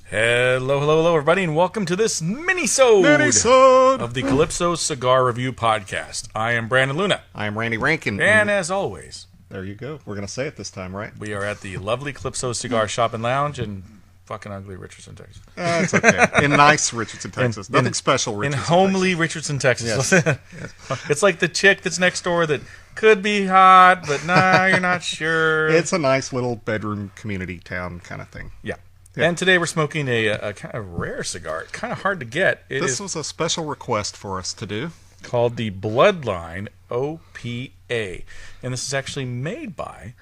Hello, everybody, and welcome to this minisode of the Calypso Cigar Review Podcast. I am Brandon Luna. I am Randy Rankin. And as always, there you go. We're going to say it this time, right? We are at the lovely Calypso Cigar Shop and Lounge in fucking ugly Richardson, Texas. It's okay. In nice Richardson, Texas. Nothing special, Richardson, in homely Texas. Richardson, Texas. Yes. It's like the chick that's next door that could be hot, but nah, you're not sure. It's a nice little bedroom community town kind of thing. Yeah. And today we're smoking a kind of rare cigar. It's kind of hard to get. This was a special request for us to do. Called the Bloodline OPA. And this is actually made by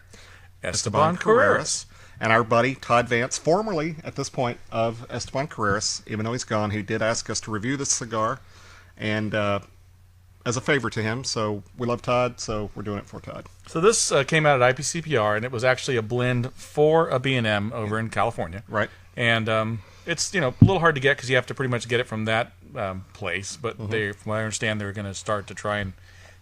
Esteban Carreras. And our buddy Todd Vance, formerly, at this point, of Esteban Carreras, even though he's gone, he did ask us to review this cigar. And as a favor to him, so we love Todd, so we're doing it for Todd. So this came out at IPCPR, and it was actually a blend for a B&M over in California. Right. And it's a little hard to get because you have to pretty much get it from that place. But from what I understand, they're going to start to try and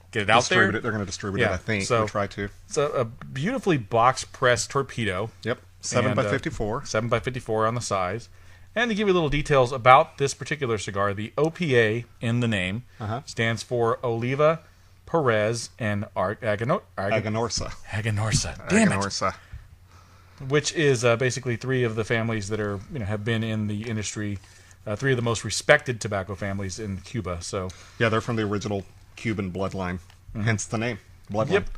get it out there. They're going to distribute it, I think. So, try to. It's a beautifully box-pressed torpedo. Yep. 7x54. 7x54 on the size. And to give you little details about this particular cigar, the OPA in the name stands for Oliva, Perez, and Aganorsa. Damn it. Which is basically three of the families that are have been in the industry, three of the most respected tobacco families in Cuba. So yeah, they're from the original Cuban bloodline, hence the name Bloodline. Yep.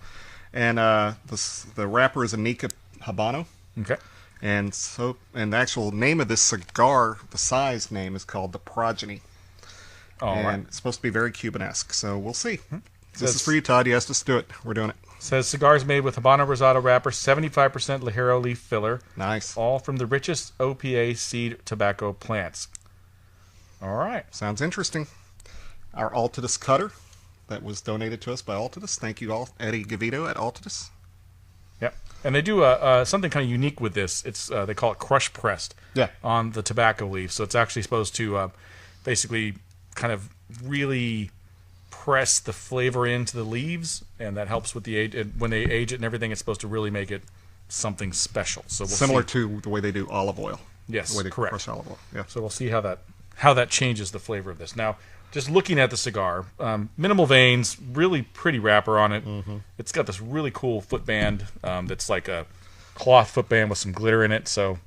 And the wrapper is a Nica Habano. Okay. And the actual name of this cigar, the size name, is called the Progeny. And it's supposed to be very Cuban-esque, so we'll see. This is for you, Todd. You asked us to do it. We're doing it. Says cigars made with Habano Rosado wrapper, 75% Ligero leaf filler. Nice. All from the richest OPA seed tobacco plants. All right. Sounds interesting. Our Altadis cutter that was donated to us by Altadis. Thank you, Eddie Gavito at Altadis. Yep. And they do something kind of unique with this. It's they call it crush pressed on the tobacco leaf. So it's actually supposed to basically kind of really press the flavor into the leaves, and that helps with the age. When they age it and everything, it's supposed to really make it something special. So similar to the way they do olive oil. Yes, the way they correct. Crush olive oil. Yeah. So we'll see how that changes the flavor of this. Now, just looking at the cigar, minimal veins, really pretty wrapper on it. It's got this really cool footband that's like a cloth footband with some glitter in it. So,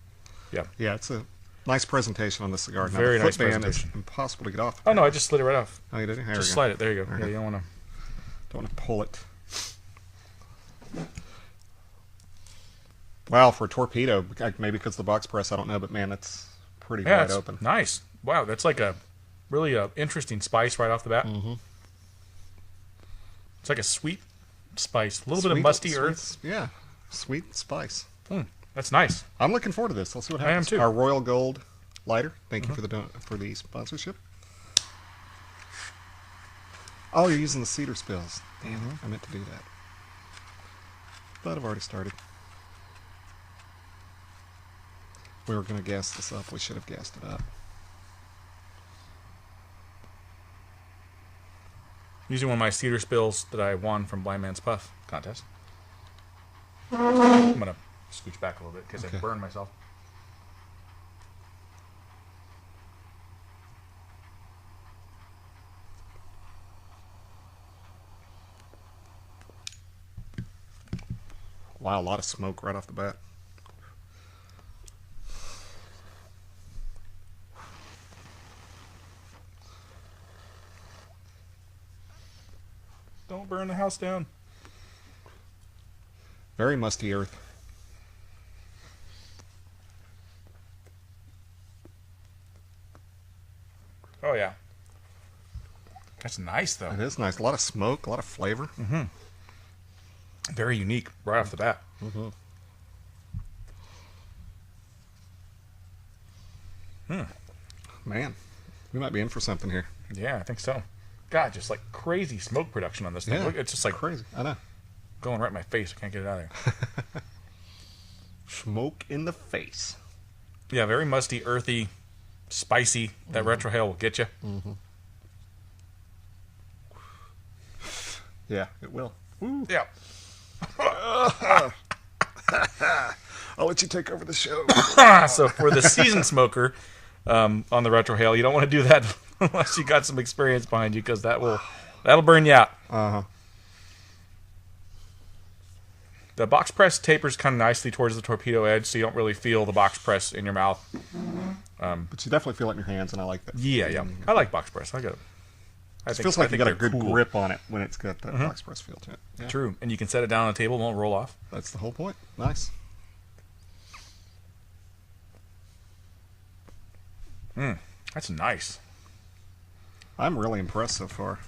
yeah. Yeah, it's a nice presentation on the cigar. Very nice presentation. presentation. It's impossible to get off. Oh, no, I just slid it right off. Oh, you did? Just slide it. There you go. Yeah, you don't want to pull it. Wow, for a torpedo, maybe because of the box press, I don't know, but man, that's pretty wide open. Nice. Wow, that's like a really interesting spice right off the bat. It's like a sweet spice, a little bit of musty earth. Yeah, sweet spice. That's nice. I'm looking forward to this. Let's see what happens. I am too. Our Royal Gold lighter. Thank you for the sponsorship. Oh, you're using the cedar spills. Damn, I meant to do that. But I've already started. We were going to gas this up. We should have gassed it up. Using one of my cedar spills that I won from Blind Man's Puff contest. I'm going to scooch back a little bit because I burned myself. Wow, a lot of smoke right off the bat. Don't burn the house down. Very musty earth. Oh, yeah. That's nice, though. It is nice. A lot of smoke, a lot of flavor. Very unique right off the bat. Man, we might be in for something here. Yeah, I think so. God, just like crazy smoke production on this thing. Yeah, Look, it's just like crazy. I know. Going right in my face. I can't get it out of there. Smoke in the face. Yeah, very musty, earthy, spicy. That retrohale will get you. Yeah, it will. Woo. Yeah. I'll let you take over the show. So for the seasoned smoker on the retrohale, you don't want to do that unless you got some experience behind you, because that'll burn you out. Uh-huh. The box press tapers kind of nicely towards the torpedo edge, so you don't really feel the box press in your mouth. But you definitely feel it in your hands, and I like that. Yeah. I like box press. I got it. It feels like you got a good grip on it when it's got that box press feel to it. Yeah. True. And you can set it down on the table, it won't roll off. That's the whole point. Nice. That's nice. I'm really impressed so far.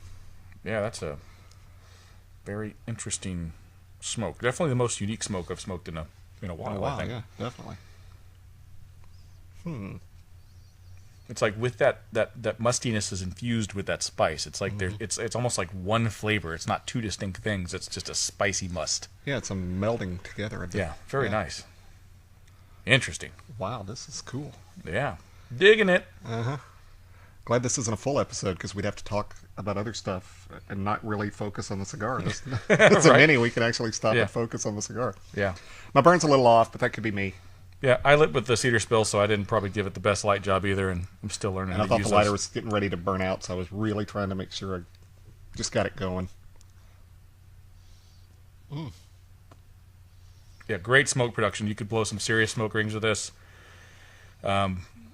Yeah, that's a very interesting smoke. Definitely the most unique smoke I've smoked in a while, I think. Yeah, definitely. It's like with that mustiness is infused with that spice. It's like it's almost like one flavor. It's not two distinct things. It's just a spicy must. Yeah, it's a melding together. Yeah, very nice. Interesting. Wow, this is cool. Yeah, digging it. Glad this isn't a full episode, because we'd have to talk about other stuff and not really focus on the cigar. It's a mini. We can actually stop and focus on the cigar. Yeah. My burn's a little off, but that could be me. Yeah, I lit with the cedar spill, so I didn't probably give it the best light job either, and I'm still learning how to use it. I thought the lighter was getting ready to burn out, so I was really trying to make sure I just got it going. Yeah, great smoke production. You could blow some serious smoke rings with this.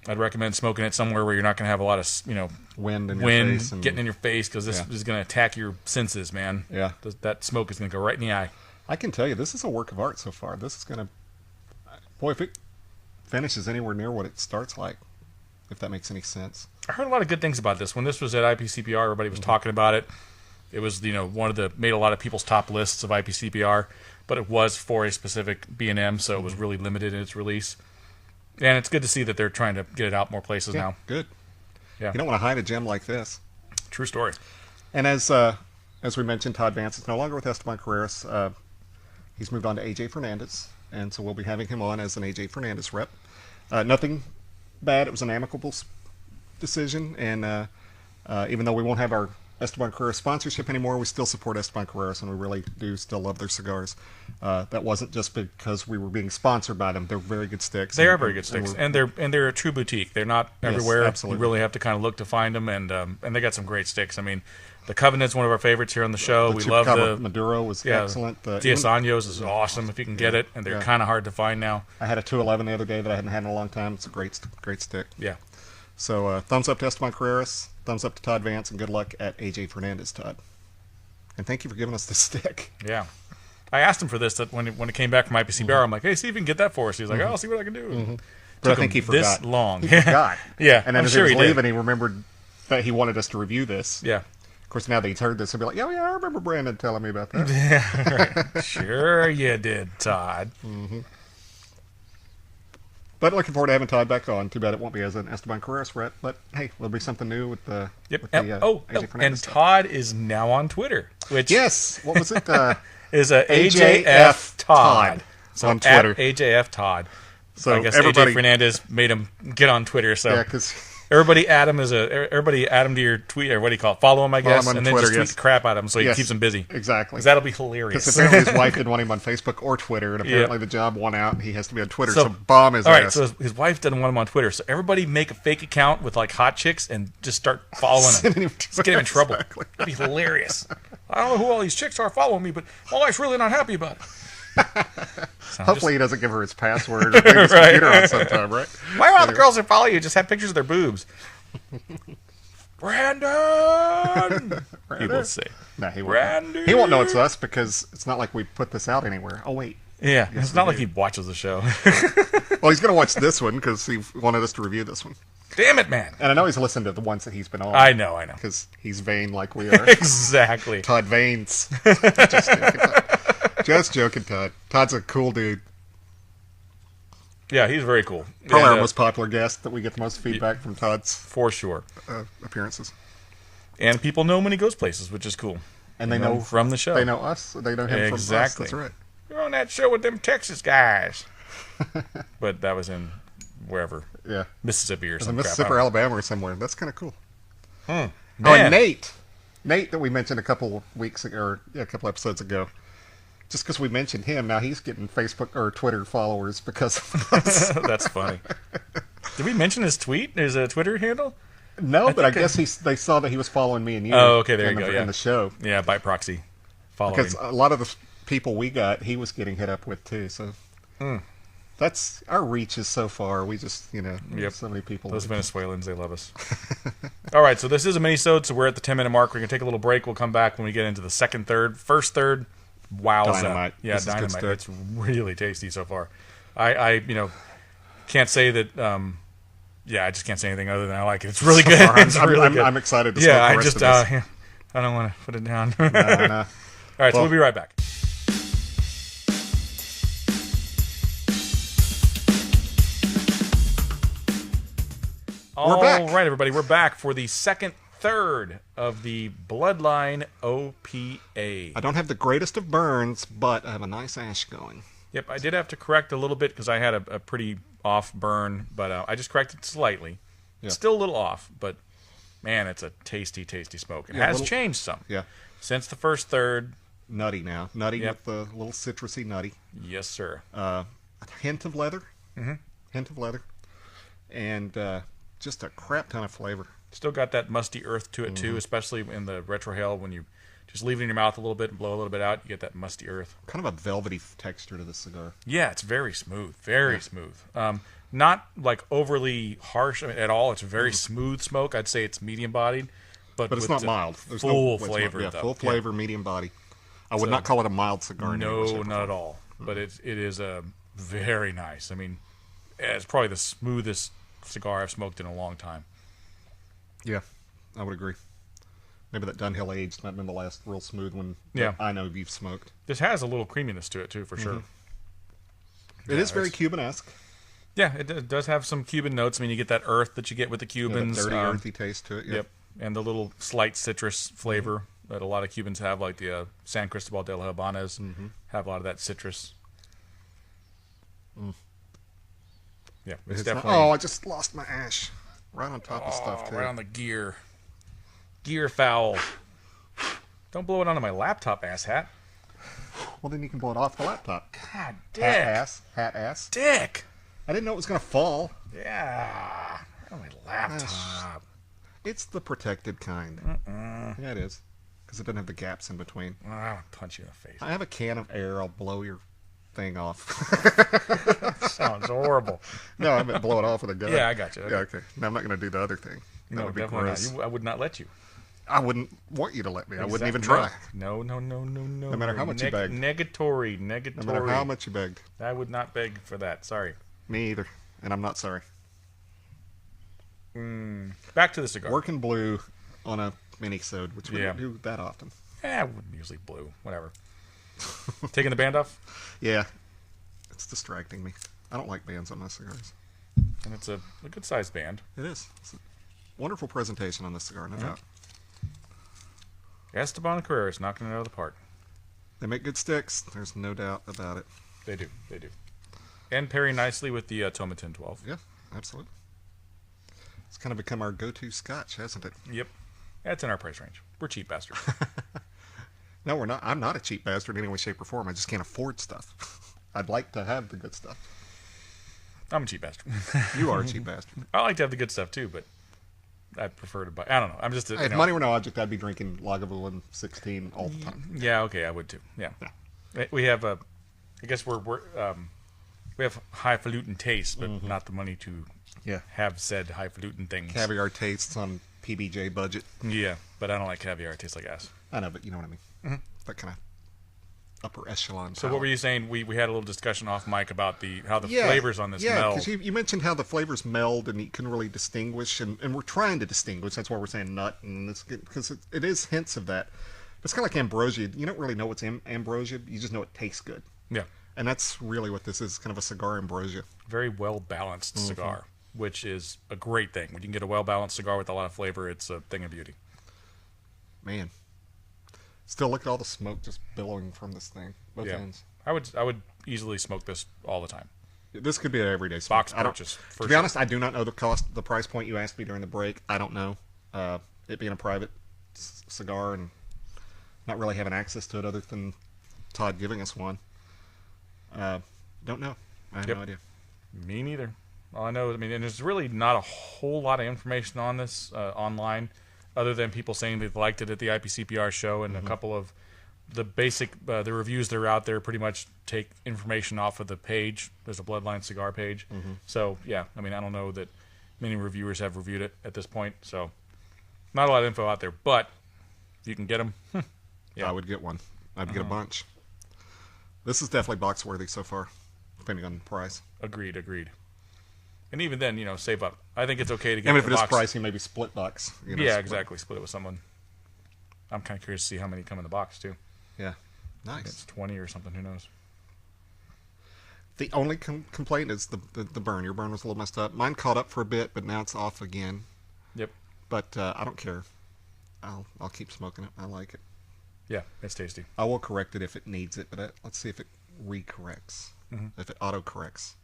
I'd recommend smoking it somewhere where you're not going to have a lot of, wind in your face getting in your face, because this is going to attack your senses, man. Yeah. That smoke is going to go right in the eye. I can tell you, this is a work of art so far. This is going to... Boy, if it finishes anywhere near what it starts like, if that makes any sense. I heard a lot of good things about this. When this was at IPCPR, everybody was talking about it. It was, made a lot of people's top lists of IPCPR, but it was for a specific B&M, so it was really limited in its release. And it's good to see that they're trying to get it out more places now. Good. Yeah. You don't want to hide a gem like this. True story. And as we mentioned, Todd Vance is no longer with Esteban Carreras. He's moved on to AJ Fernandez, and so we'll be having him on as an AJ Fernandez rep. Nothing bad. It was an amicable decision, and even though we won't have our Esteban Carreras sponsorship anymore, we still support Esteban Carreras, and we really do still love their cigars. That wasn't just because we were being sponsored by them. They're very good sticks. They are very good sticks, and they're a true boutique. They're not everywhere. Absolutely. You really have to kind of look to find them, and they got some great sticks. I mean, the Covenant's one of our favorites here on the show. We love the Maduro was excellent. The Diez Años is awesome if you can get it, and they're kind of hard to find now. I had a 211 the other day that I hadn't had in a long time. It's a great stick. Yeah. So thumbs up to Esteban Carreras, thumbs up to Todd Vance, and good luck at AJ Fernandez, Todd. And thank you for giving us this stick. Yeah. I asked him for this when it came back from IPCBR. I'm like, hey, see if you can get that for us. He's like, I'll see what I can do. But I think he forgot. This long. He forgot. Yeah. And then as he was leaving, he remembered that he wanted us to review this. Yeah. Of course, now that he's heard this, he'll be like, yeah, I remember Brandon telling me about that. Yeah, right. Sure you did, Todd. But looking forward to having Todd back on. Too bad it won't be as an Esteban Carreras rep, but hey, there'll be something new with the AJ Fernandez and stuff. Todd is now on Twitter. Which yes, what was it? Is AJF Todd. So on Twitter. At AJF Todd. So I guess everybody, AJ Fernandez made him get on Twitter. So yeah, because everybody add him to your tweet, or what do you call it? Follow him, I guess, him on and then Twitter, just tweet the crap out of him so he keeps him busy. Exactly. Because that'll be hilarious. Because apparently his wife didn't want him on Facebook or Twitter, and apparently the job won out, and he has to be on Twitter. So bomb his ass. All right, so his wife doesn't want him on Twitter. So everybody make a fake account with like hot chicks and just start following him. Just get him in trouble. Exactly. That'd be hilarious. I don't know who all these chicks are following me, but my wife's really not happy about it. Hopefully he doesn't give her his password or leave his computer on sometime, right? Why are all the girls that follow you just have pictures of their boobs? Brandon! People say. No, he won't. He won't know it's us because it's not like we put this out anywhere. Oh, wait. Yeah, yes, it's not like he watches the show. Well, he's going to watch this one because he wanted us to review this one. Damn it, man. And I know he's listened to the ones that he's been on. I know. Because he's vain like we are. Exactly. Todd Vanes. Just joking, Todd. Todd's a cool dude. Yeah, he's very cool. Probably our most popular guest that we get the most feedback from Todd's for sure appearances. And people know him when he goes places, which is cool. And they know from the show. They know us. They know him from us. That's right. You're on that show with them Texas guys. But that was in wherever. Yeah. Mississippi or something. Mississippi or Alabama or somewhere. That's kind of cool. Man. Oh, and Nate that we mentioned a couple weeks ago, or a couple episodes ago. just because we mentioned him, now he's getting Facebook or Twitter followers because of us. That's funny. Did we mention his tweet? His Twitter handle? No, but I guess they saw that he was following me and you. Oh, okay, there you go. In the show. Yeah, by proxy. Following. Because a lot of the people we got, he was getting hit up with too. So that's our reach is so far. We just, so many people. Those Venezuelans, they love us. All right, so this is a mini-sode, so we're at the 10-minute mark. We're going to take a little break. We'll come back when we get into the second third. First third, wowza. Dynamite. Yeah, dynamite. It's really tasty so far. I can't say that... I just can't say anything other than I like it. It's really good. It's really good. I'm excited to smoke the rest of this. I don't want to put it down. No. All right, so we'll be right back. All right, everybody, we're back for the second third of the Bloodline OPA. I don't have the greatest of burns, but I have a nice ash going. Yep, I did have to correct a little bit because I had a pretty off burn, but I just corrected slightly. Yeah. Still a little off, but man, it's a tasty, tasty smoke. It has changed some. Yeah. Since the first third. Nutty now. Nutty with the little citrusy nutty. Yes, sir. A hint of leather. Mm-hmm. Hint of leather. And just a crap ton of flavor. Still got that musty earth to it, too, especially in the retrohale when you just leave it in your mouth a little bit and blow a little bit out, you get that musty earth. Kind of a velvety texture to the cigar. Yeah, it's very smooth. Very smooth. Not like overly harsh at all. It's a very smooth smoke. I'd say it's medium bodied. But it's not mild. There's full flavor. Yeah, full flavor, medium body. I would not call it a mild cigar. No, not at all. But it is very nice. I mean, it's probably the smoothest cigar I've smoked in a long time. Yeah, I would agree. Maybe that Dunhill aged might have been the last real smooth one I know you've smoked. This has a little creaminess to it, too, for sure. It is very Cuban-esque. Yeah, it does have some Cuban notes. I mean, you get that earth that you get with the Cubans. Dirty, earthy taste to it. Yep. And the little slight citrus flavor that a lot of Cubans have, like the San Cristobal de la Habanas, have a lot of that citrus. Yeah, it's definitely... I just lost my ash. Right on top of stuff, too. Right on the gear. Gear foul. Don't blow it onto my laptop, asshat. Well, then you can blow it off the laptop. God, dick. Hat ass. Dick. I didn't know it was going to fall. Yeah. On my laptop. It's the protected kind. Yeah, it is. Because it doesn't have the gaps in between. I'll punch you in the face. I have a can of air. I'll blow your thing off. Sounds horrible. No, I meant blow it off with a gun. Yeah, I got you. Yeah, okay. No, I'm not going to do the other thing. That would be gross. I would not let you. I wouldn't want you to let me. I wouldn't even try. No. No matter how much you begged. Negatory. No matter how much you begged. I would not beg for that. Sorry. Me either. And I'm not sorry. Back to the cigar. Working blue on a mini-sode, which we don't do that often. I wouldn't usually blue. Whatever. Taking the band off? Yeah. It's distracting me. I don't like bands on my cigars. And it's a good-sized band. It is. It's a wonderful presentation on this cigar, no doubt. Esteban Carreras knocking it out of the park. They make good sticks. There's no doubt about it. They do. And pairing nicely with the Tomatin 12. Yeah, absolutely. It's kind of become our go-to scotch, hasn't it? Yep. That's in our price range. We're cheap bastards. No, we're not. I'm not a cheap bastard in any way, shape, or form. I just can't afford stuff. I'd like to have the good stuff. I'm a cheap bastard. You are a cheap bastard. I like to have the good stuff, too, but I prefer to buy... I don't know. I'm just... If money were no object, I'd be drinking Lagavulin 16 all the time. Yeah, okay, I would, too. Yeah. We have I guess we have highfalutin tastes, but not the money to have said highfalutin things. Caviar tastes on PBJ budget. Yeah, but I don't like caviar. It tastes like ass. I know, but you know what I mean. That kind of upper echelon. So what were you saying? We had a little discussion off mic about how the flavors on this meld. Yeah, because you mentioned how the flavors meld and you can really distinguish, and we're trying to distinguish. That's why we're saying nut, and it's because it is hints of that. But it's kind of like ambrosia. You don't really know what's ambrosia. You just know it tastes good. Yeah. And that's really what this is, kind of a cigar ambrosia. Very well-balanced cigar, which is a great thing. When you can get a well-balanced cigar with a lot of flavor, it's a thing of beauty. Man. Still look at all the smoke just billowing from this thing. Both ends. I would easily smoke this all the time. This could be an everyday smoke. Box purchase. To be honest, I do not know the price point you asked me during the break. I don't know. It being a private cigar and not really having access to it other than Todd giving us one. Don't know. I have no idea. Me neither. All I know, and there's really not a whole lot of information on this online, other than people saying they liked it at the IPCPR show, and a couple of the basic the reviews that are out there pretty much take information off of the page. There's a Bloodline cigar page. So yeah, I don't know that many reviewers have reviewed it at this point. So not a lot of info out there, but if you can get them, I would get one. I'd get a bunch. This is definitely box worthy so far, depending on the price. Agreed. And even then, save up. I think it's okay to get. And if it is box. pricey, maybe split box. Yeah, exactly. Split it with someone. I'm kind of curious to see how many come in the box too. Yeah, nice. It's 20 or something. Who knows? The only complaint is the burn. Your burn was a little messed up. Mine caught up for a bit, but now it's off again. Yep. But I don't care. I'll keep smoking it. I like it. Yeah, it's tasty. I will correct it if it needs it, but let's see if it recorrects. If it auto-corrects.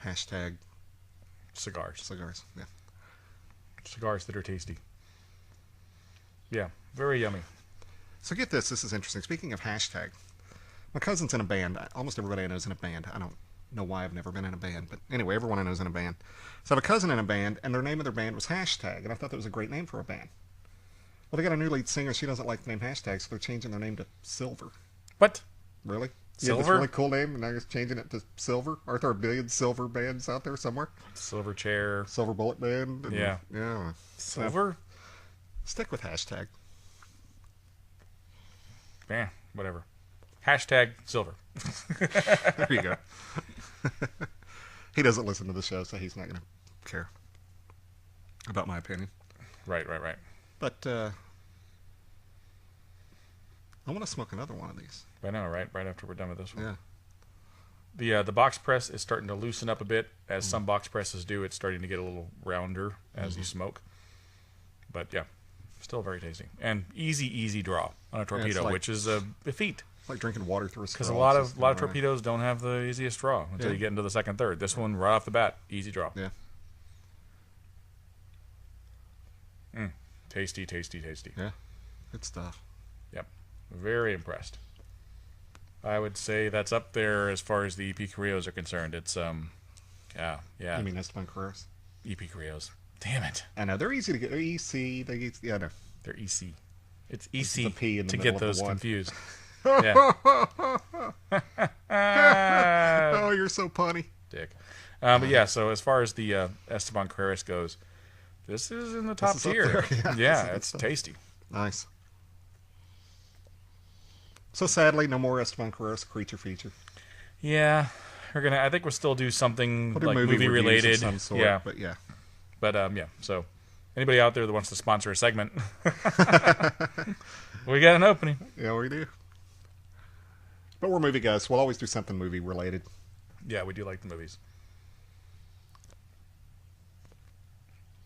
Hashtag cigars. Yeah. Cigars that are tasty. Yeah, very yummy. So get this. This is interesting. Speaking of hashtag, my cousin's in a band. Almost everybody I know is in a band. I don't know why I've never been in a band, but anyway, everyone I know is in a band. So I have a cousin in a band, and their name of their band was Hashtag, and I thought that was a great name for a band. Well, they got a new lead singer. She doesn't like the name Hashtag, so they're changing their name to Silver. What? Really? Silver? Yeah, this really cool name, and now you're changing it to Silver? Aren't there a billion Silver bands out there somewhere? Silver Chair. Silver Bullet Band? And, yeah. Yeah. Silver? Stick with Hashtag. Yeah, whatever. Hashtag Silver. There you go. He doesn't listen to the show, so he's not going to care about my opinion. Right. But I want to smoke another one of these. I know, right? Right after we're done with this one. Yeah. The box press is starting to loosen up a bit, as some box presses do. It's starting to get a little rounder as you smoke. But yeah, still very tasty. And easy draw on a torpedo, which is a feat. It's like drinking water through a straw. Because a lot of torpedoes don't have the easiest draw until you get into the second, third. This one, right off the bat, easy draw. Yeah. Tasty. Yeah. Good stuff. Yep. Very impressed. I would say that's up there as far as the EP Carrillos are concerned. It's yeah. You mean Esteban Carreras? EP Carrillos. Damn it. I know they're easy to get. They're EC. I know. They're EC. It's EC P in the to middle get of the those one. confused. Yeah. Oh, you're so punny. Dick. But yeah, so as far as the Esteban Carreras goes, this is in the top tier. Yeah, it's tasty. Nice. So sadly, no more Esteban Carreras creature feature. Yeah, I think we'll still do something We'll do like movie related. Of some sort, yeah, but yeah. But yeah. So anybody out there that wants to sponsor a segment, we got an opening. Yeah, we do. But we're movie guys. We'll always do something movie related. Yeah, we do like the movies.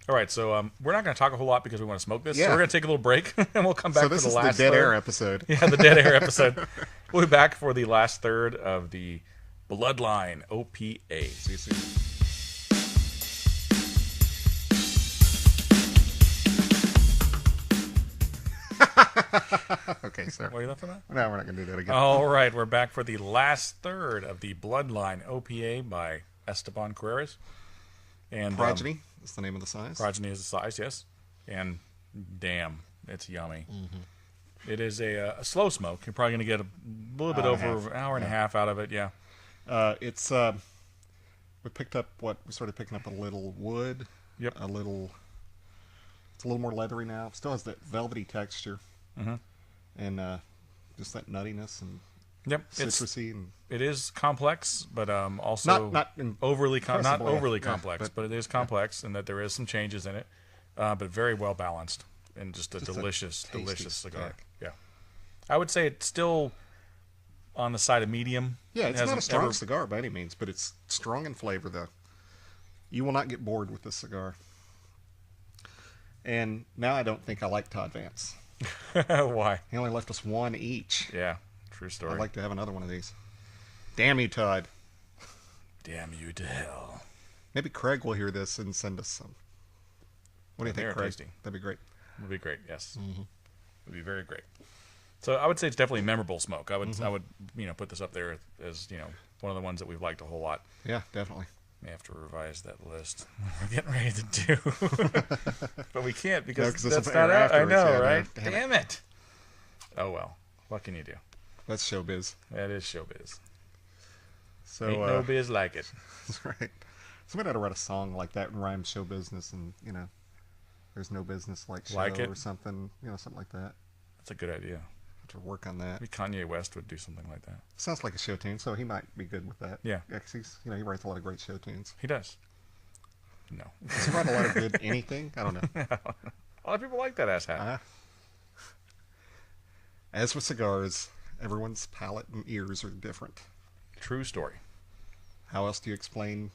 All right, so we're not going to talk a whole lot because we want to smoke this. Yeah. So we're going to take a little break, and we'll come back for the last So this is the dead air episode. Yeah, the dead air episode. We'll be back for the last third of the Bloodline OPA. See you soon. Okay, sir. What are you left on that? No, we're not going to do that again. All right, we're back for the last third of the Bloodline OPA by Esteban Carreras. And Progeny is the name of the size. Progeny is the size, yes. And damn, it's yummy. Mm-hmm. It is a slow smoke. You're probably going to get a little bit over an hour and a half out of it, yeah. It's we started picking up a little wood. Yep. It's a little more leathery now. Still has that velvety texture. Mm-hmm. And just that nuttiness and citrusy. and It is complex, but also not overly yeah, complex. But it is complex in that there is some changes in it, but very well balanced and just a delicious cigar. Yeah, I would say it's still on the side of medium. Yeah, it's not a strong cigar by any means, but it's strong in flavor though. You will not get bored with this cigar. And now I don't think I like Todd Vance. Why? He only left us one each. Yeah, true story. I'd like to have another one of these. Damn you, Todd. Damn you to hell. Maybe Craig will hear this and send us some. What do you think, Craig? Tasty. That'd be great. Would be great, yes. Mm-hmm. Would be very great. So I would say it's definitely a memorable smoke. I would put this up there as one of the ones that we've liked a whole lot. Yeah, definitely. We have to revise that list. We're getting ready to do, but we can't because that's not out. I know, right? Damn it. Oh well. What can you do? That's showbiz. That is showbiz. So ain't no biz like it. That's right. Somebody had to write a song like that and rhyme show business, and there's no business like show or something, something like that. That's a good idea. Have to work on that. Maybe Kanye West would do something like that. Sounds like a show tune, so he might be good with that. Yeah. 'Cause he's, he writes a lot of great show tunes. He does. No. Does he write a lot of good anything? I don't know. A lot of people like that ass hat. As with cigars, everyone's palate and ears are different. True story. How else do you explain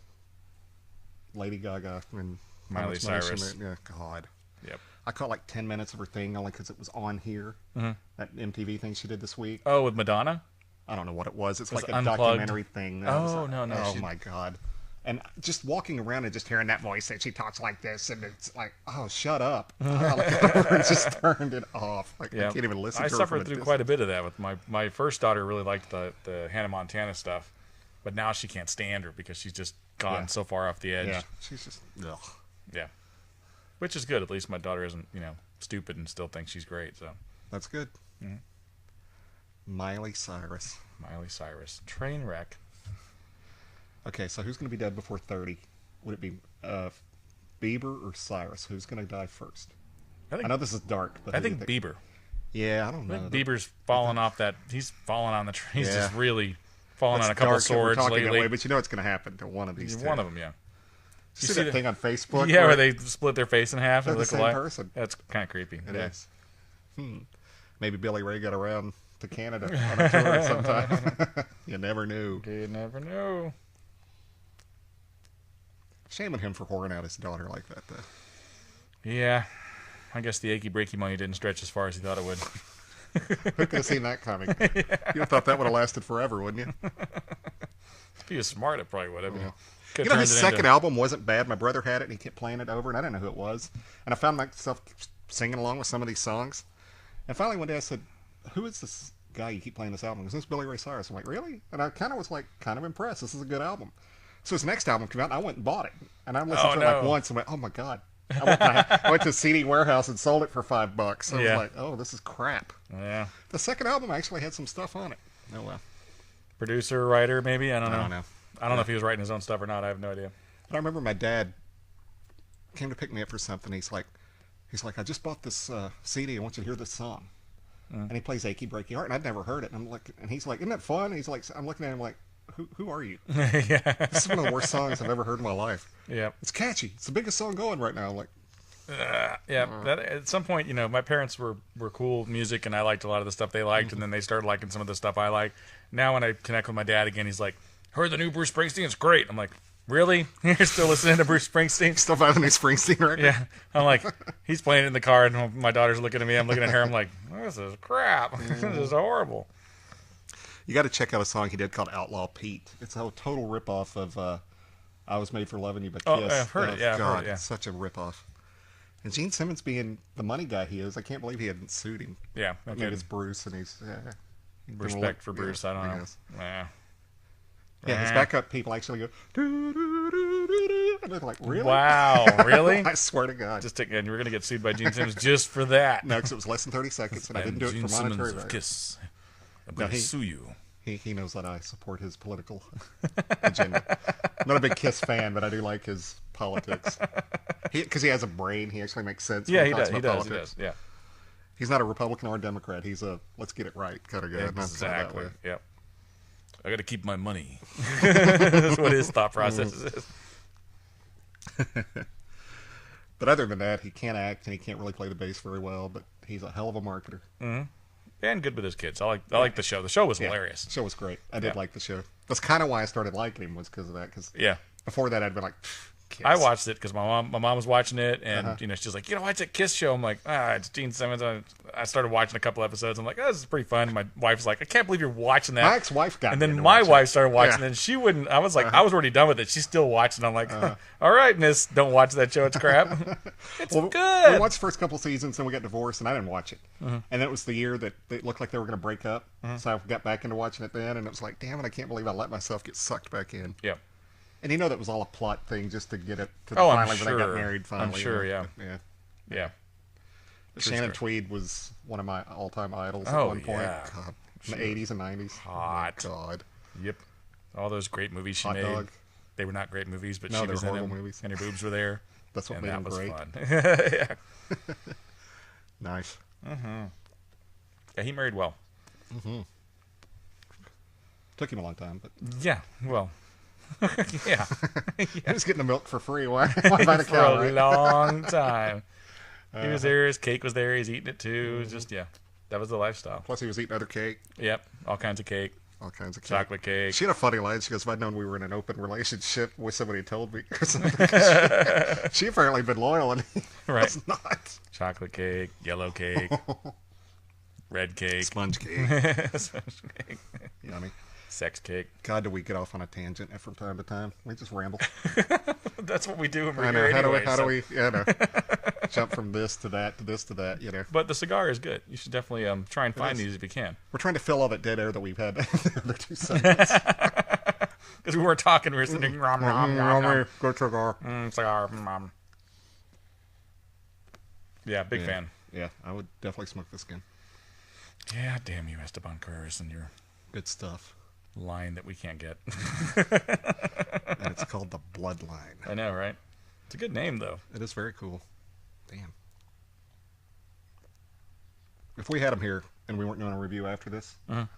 Lady Gaga and Miley Cyrus? Yeah, God. Yep. I caught like 10 minutes of her thing only because it was on here. Mm-hmm. That MTV thing she did this week. Oh, with Madonna? I don't know what it was. It's like a Unplugged documentary thing. No. Oh, my God. And just walking around and just hearing that voice that she talks like this, and it's like, oh, shut up. I just turned it off. Like, I can't even listen to her. I suffered through quite a bit of that. With my first daughter really liked the Hannah Montana stuff, but now she can't stand her because she's just gone so far off the edge. Yeah, she's just, ugh. Yeah. Which is good. At least my daughter isn't, stupid and still thinks she's great. So that's good. Mm-hmm. Miley Cyrus. Train wreck. Okay, so who's going to be dead before 30? Would it be Bieber or Cyrus? Who's going to die first? I know this is dark, but I think Bieber. Yeah, I don't know. I think Bieber's fallen off that. He's fallen on the train. He's just really fallen on a couple swords lately. That way, but you know it's going to happen to one of these two. One of them, yeah. You see that thing on Facebook? Yeah, where they split their face in half and look look the same alike. person. That's kind of creepy. It is. Maybe Billy Ray got around to Canada on a tour sometime. You never knew. You never know. Shame on him for whoring out his daughter like that, though. Yeah. I guess the achy breaky money didn't stretch as far as he thought it would. Who could have seen that coming? Yeah. You'd have thought that would have lasted forever, wouldn't you? If he was smart, it probably would have. Yeah. His second album wasn't bad. My brother had it, and he kept playing it over, and I didn't know who it was. And I found myself singing along with some of these songs. And finally one day I said, who is this guy you keep playing this album? Is this Billy Ray Cyrus? I'm like, really? And I kind of was impressed. This is a good album. So his next album came out, and I went and bought it. And I listened to it like once and went, oh my God. I went to a CD warehouse and sold it for $5. I was like, oh, this is crap. Yeah. The second album actually had some stuff on it. Oh, well. Producer, writer, maybe? I don't know. I don't know if he was writing his own stuff or not. I have no idea. But I remember my dad came to pick me up for something. He's like, I just bought this CD. I want you to hear this song. And he plays Achy Breaky Heart, and I'd never heard it. And he's like, isn't that fun? He's like, I'm looking at him like, who are you? Yeah. This is one of the worst songs I've ever heard in my life. Yeah. It's catchy. It's the biggest song going right now. I'm like, that, at some point, my parents were cool with music, and I liked a lot of the stuff they liked, and then they started liking some of the stuff I like. Now when I connect with my dad again, he's like, heard the new Bruce Springsteen? It's great. I'm like, really? You're still listening to Bruce Springsteen? Still buying the new Springsteen record? Yeah. I'm like, he's playing it in the car, and my daughter's looking at me. I'm looking at her. I'm like, this is crap. This is horrible. You got to check out a song he did called Outlaw Pete. It's a total ripoff of I Was Made for Loving You But Kiss. Oh, I've heard it. Yeah, God, I've heard it, yeah. Such a ripoff. And Gene Simmons being the money guy he is, I can't believe he hadn't sued him. Yeah. I mean, it's Bruce, and he's... respect for Bruce, I don't know. Yeah, his backup people actually go... And they're like, really? Wow, really? I swear to God. We're going to get sued by Gene Simmons just for that. No, because it was less than 30 seconds, and I didn't do it for monetary value. Kiss. I'm going to sue you. He knows that I support his political agenda. I'm not a big Kiss fan, but I do like his politics. Because he has a brain, he actually makes sense. Yeah, he does. Yeah. He's not a Republican or a Democrat. He's a let's get it right kind of guy. Exactly. Yep. I got to keep my money. That's what his thought process is. But other than that, he can't act and he can't really play the bass very well. But he's a hell of a marketer. Mm-hmm. And good with his kids. I like the show. The show was hilarious. The show was great. I did like the show. That's kind of why I started liking him, was because of that. Because before that, I'd been like, I watched it because my mom was watching it, and she's like, watch that Kiss show. I'm like, it's Gene Simmons. I started watching a couple episodes. I'm like, this is pretty fun. And my wife's like, I can't believe you're watching that. My ex-wife got and me then into my watching wife started watching it, and she wouldn't. I was like, I was already done with it. She's still watching. I'm like, all right, miss, don't watch that show. It's crap. It's good. We watched the first couple seasons, and we got divorced, and I didn't watch it. And it was the year that it looked like they were going to break up. So I got back into watching it then, and it was like, damn it, I can't believe I let myself get sucked back in. Yeah. And that was all a plot thing just to get it to finally when they got married finally. I'm sure, yeah. Shannon Tweed was one of my all-time idols at one point. God, in the 80s and 90s. Hot. Oh, God. Yep. All those great movies she made. Dog. They were not great movies, but no, she was in them. Movies. And her boobs were there. That's what made them great. Fun. Yeah. Nice. Yeah, he married well. Took him a long time, but... Yeah, well... yeah. He was getting the milk for free. Why buy the cow, for a long time. He was there. His cake was there. He's eating it too. It was just, that was the lifestyle. Plus, he was eating other cake. Yep, all kinds of cake. All kinds of cake. Chocolate cake. She had a funny line. She goes, if I'd known we were in an open relationship, wish somebody had told me. Or something. She apparently been loyal, and he was not. Chocolate cake, yellow cake, red cake. Sponge cake. Sponge cake. Yummy. Sex cake. God, do we get off on a tangent from time to time? We just ramble. That's what we do when we're here anyway. How do we jump from this to that to this to that, But the cigar is good. You should definitely try and find these if you can. We're trying to fill all that dead air that we've had the other 2 segments. Because we weren't talking, we were sitting Good cigar. Cigar. Yeah, big fan. Yeah, I would definitely smoke this again. Yeah, damn you, Esteban Carreras, and your good stuff. Line that we can't get. And it's called the Bloodline. I know, right? It's a good name, though. It is very cool. Damn. If we had him here and we weren't doing a review after this, I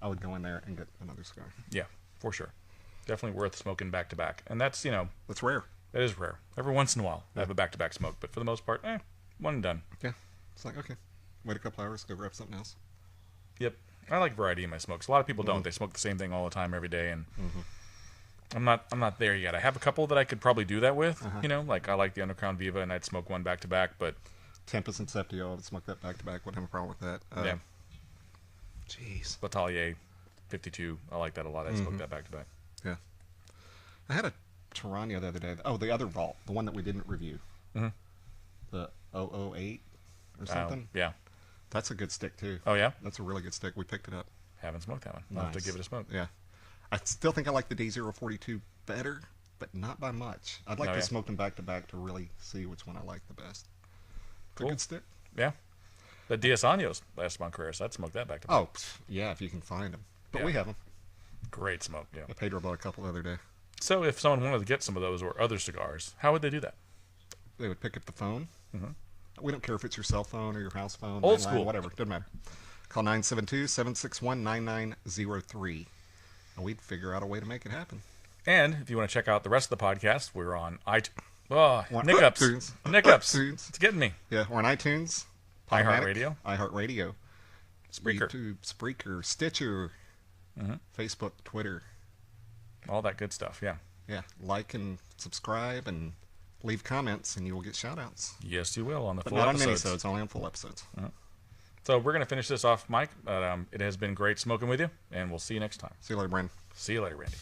would go in there and get another cigar. Yeah, for sure. Definitely worth smoking back to back. And that's, that's rare. That is rare. Every once in a while, I have a back to back smoke, but for the most part, one and done. Yeah. It's like, okay, wait a couple hours, go grab something else. Yep. I like variety in my smokes. A lot of people don't. They smoke the same thing all the time, every day, and I'm not there yet. I have a couple that I could probably do that with. Like I like the Undercrown Viva, and I'd smoke one back to back. But Tempest and Septio, I would smoke that back to back. Wouldn't have a problem with that. Yeah. Jeez. Batalier 52, I like that a lot. I'd smoke that back to back. Yeah. I had a Tarano the other day. Oh, the other vault, the one that we didn't review. The 008 or something. Yeah. That's a good stick, too. Oh, yeah? That's a really good stick. We picked it up. Haven't smoked that one. I'll have to give it a smoke. Yeah. I still think I like the D042 better, but not by much. I'd like to smoke them back to back to really see which one I like the best. Cool. Good stick. Yeah. The Diez Años, Esteban Carreras, I'd smoke that back to back. Oh, yeah, if you can find them. But we have them. Great smoke, yeah. Pedro bought a couple the other day. So if someone wanted to get some of those or other cigars, how would they do that? They would pick up the phone. We don't care if it's your cell phone or your house phone. Old school. Whatever. Doesn't matter. Call 972-761-9903. And we'd figure out a way to make it happen. And if you want to check out the rest of the podcast, we're on iTunes. Oh, Nickups. Nickups. It's getting me. Yeah, we're on iTunes. iHeartRadio. Spreaker. YouTube, Spreaker, Stitcher, Facebook, Twitter. All that good stuff, yeah. Yeah, like and subscribe and leave comments and you will get shout-outs. Yes, you will on the full episodes. Not on minisodes, only on full episodes. So we're going to finish this off, Mike. It has been great smoking with you, and we'll see you next time. See you later, Brandon. See you later, Randy.